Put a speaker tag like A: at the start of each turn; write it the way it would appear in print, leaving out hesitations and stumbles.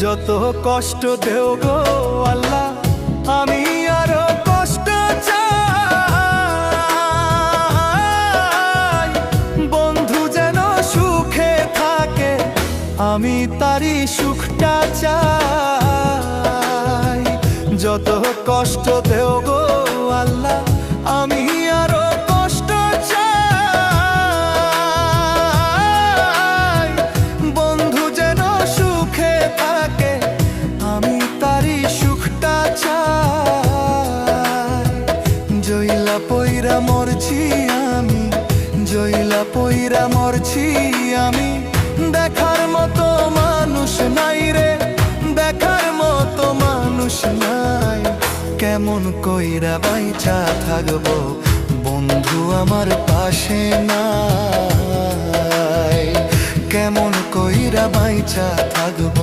A: যত কষ্ট দেও গো আল্লাহ, আমি আরো কষ্ট চাই। বন্ধু যেন সুখে থাকে, আমি তারই সুখটা চাই। যত কষ্ট দেও গো আল্লাহ, আমি আরো কষ্ট চাই। বন্ধু যেন সুখে থাকে, আমি তারই সুখটা চাই। জইলা পইরা মরছি আমি, জইলা পইরা মরছি আমি, দেখার মতো মানুষ নাই রে, দেখার মতো মানুষ নাই। কেমন কইরা বাইচা থাকবো, বন্ধু আমার পাশে নাই। কেমন কইরা বাইচা থাকবো।